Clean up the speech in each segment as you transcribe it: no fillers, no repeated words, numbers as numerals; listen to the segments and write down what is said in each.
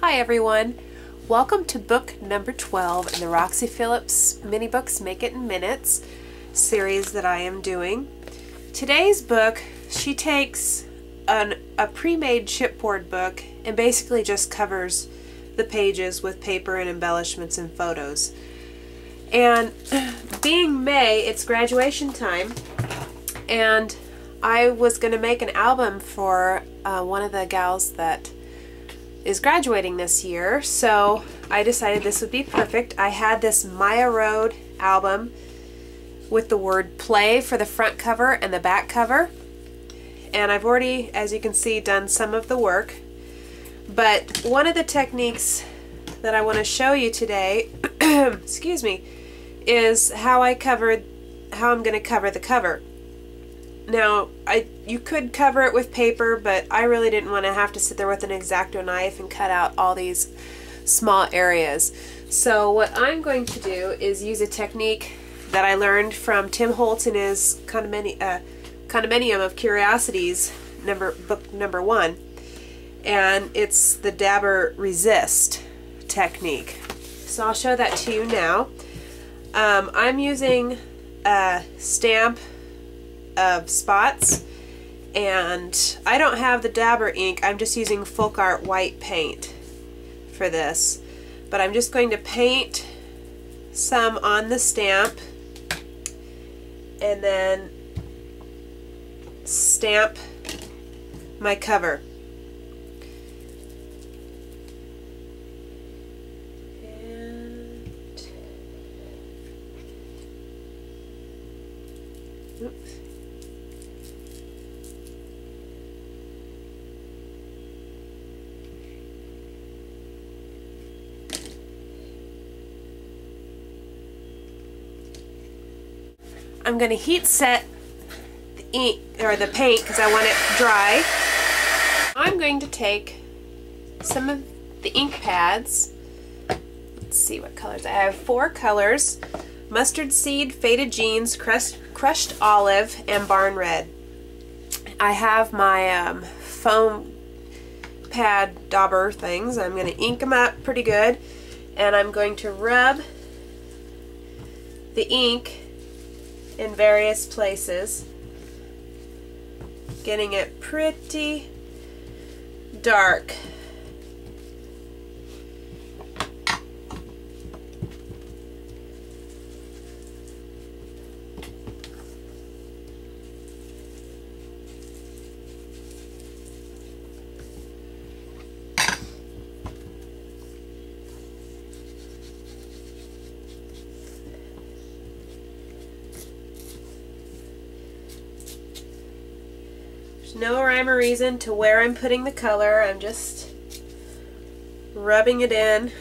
Hi everyone, welcome to book number 12 in the Roxy Phillips Mini Books Make It in Minutes series that I am doing. Today's book, she takes a pre-made chipboard book and basically just covers the pages with paper and embellishments and photos. And being May, it's graduation time, and I was going to make an album for one of the gals that is graduating this year, so I decided this would be perfect. I had this Maya Road album with the word play for the front cover and the back cover, and I've already, as you can see, done some of the work. But one of the techniques that I want to show you today excuse me, is how I'm going to cover the cover. Now, you could cover it with paper, but I really didn't want to have to sit there with an X-Acto knife and cut out all these small areas. So what I'm going to do is use a technique that I learned from Tim Holtz in his Condominium of Curiosities, book number 1. And it's the Dabber Resist technique. So I'll show that to you now. I'm using a stamp of spots, and I don't have the Dabber ink. I'm just using Folk Art white paint for this, but I'm just going to paint some on the stamp and then stamp my cover. Oops. I'm going to heat set the ink or the paint because I want it dry. I'm going to take some of the ink pads. Let's see what colors I have. 4 colors: mustard seed, faded jeans, crushed olive, and barn red. I have my foam pad dauber things. I'm going to ink them up pretty good, and I'm going to rub the ink in various places, getting it pretty dark. No rhyme or reason to where I'm putting the color. I'm just rubbing it in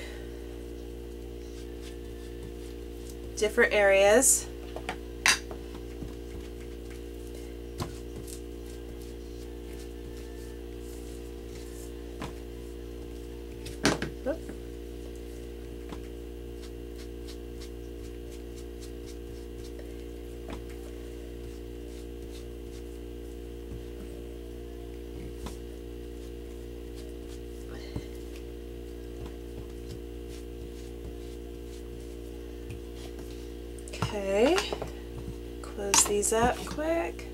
different areas. Okay, close these up quick.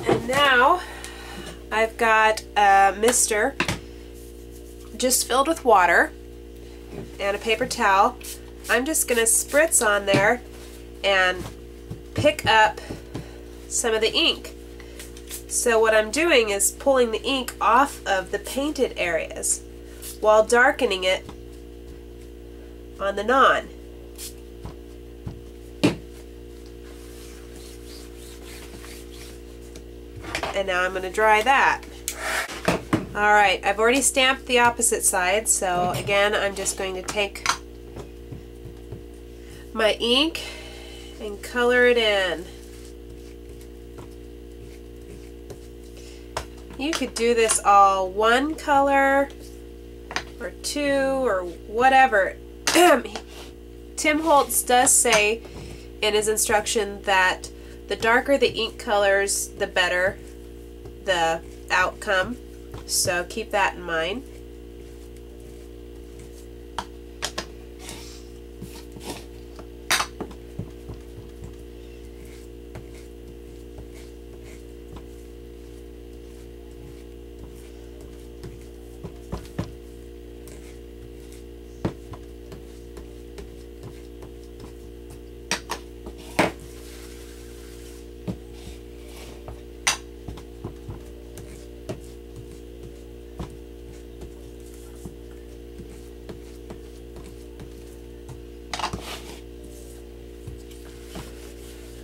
And now I've got a mister just filled with water and a paper towel. I'm just going to spritz on there and pick up some of the ink. So what I'm doing is pulling the ink off of the painted areas while darkening it on the non. And now I'm going to dry that. Alright, I've already stamped the opposite side, so again I'm just going to take my ink and color it in. You could do this all one color or two or whatever. Tim Holtz does say in his instruction that the darker the ink colors, the better the outcome. So keep that in mind.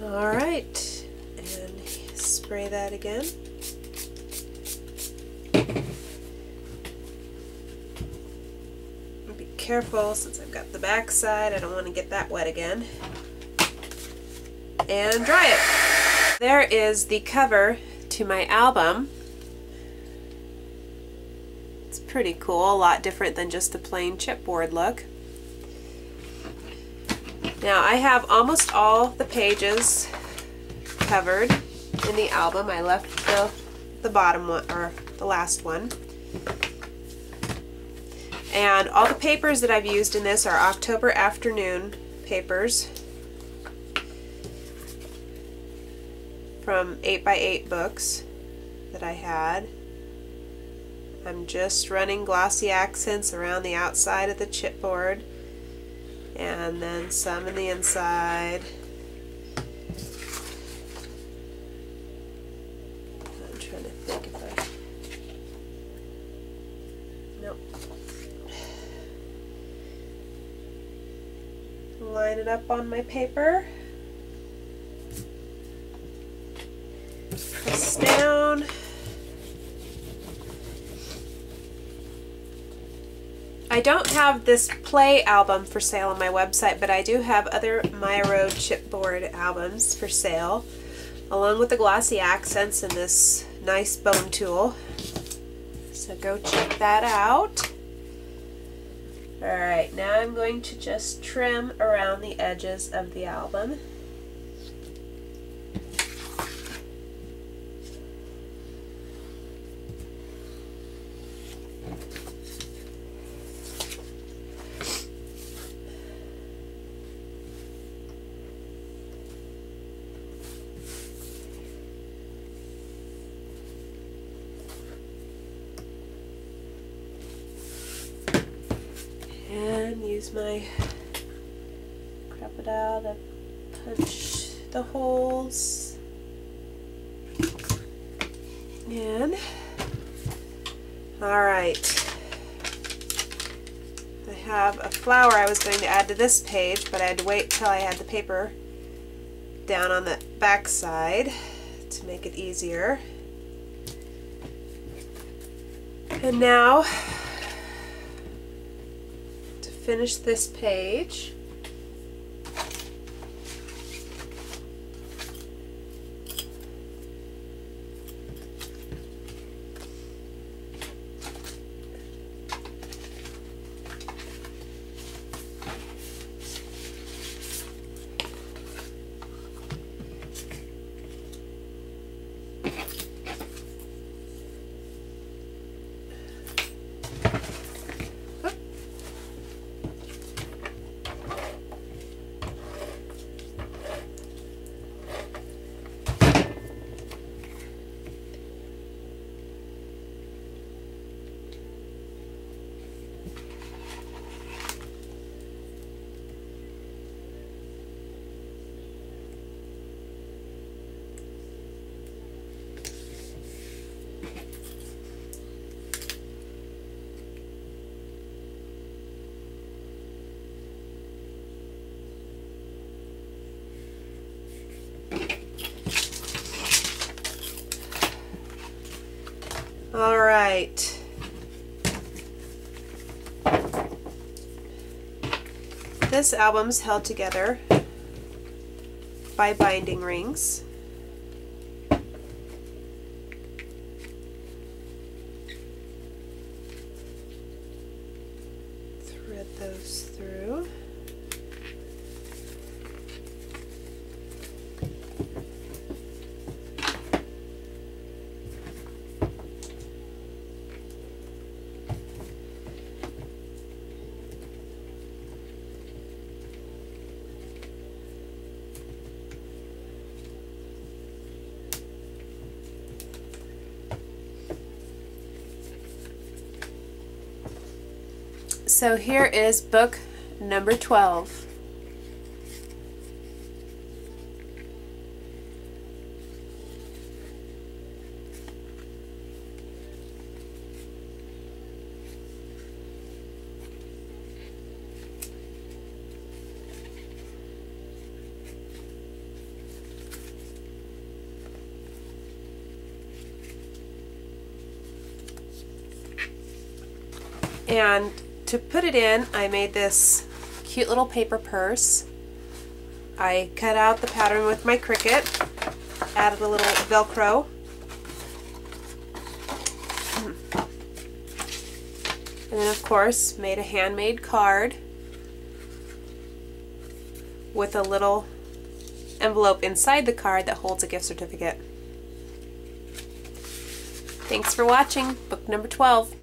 All right, and spray that again. Be careful since I've got the back side, I don't want to get that wet again. And dry it. There is the cover to my album. It's pretty cool, a lot different than just the plain chipboard look. Now I have almost all the pages covered in the album. I left the bottom one, or the last one. And all the papers that I've used in this are October Afternoon papers from 8x8 books that I had. I'm just running glossy accents around the outside of the chipboard, and then some in the inside. I'm trying to think if I... Nope. Line it up on my paper. Press down. I don't have this Play album for sale on my website, but I do have other Maya Road chipboard albums for sale, along with the glossy accents and this nice bone tool. So go check that out. Alright, now I'm going to just trim around the edges of the album. And use my Crop-A-Dile to punch the holes in. Alright, I have a flower I was going to add to this page, but I had to wait till I had the paper down on the back side to make it easier. And now, finish this page. All right. This album's held together by binding rings. Thread those through. So here is book number 12. And to put it in, I made this cute little paper purse. I cut out the pattern with my Cricut, added a little Velcro, and then of course made a handmade card with a little envelope inside the card that holds a gift certificate. Thanks for watching book number 12.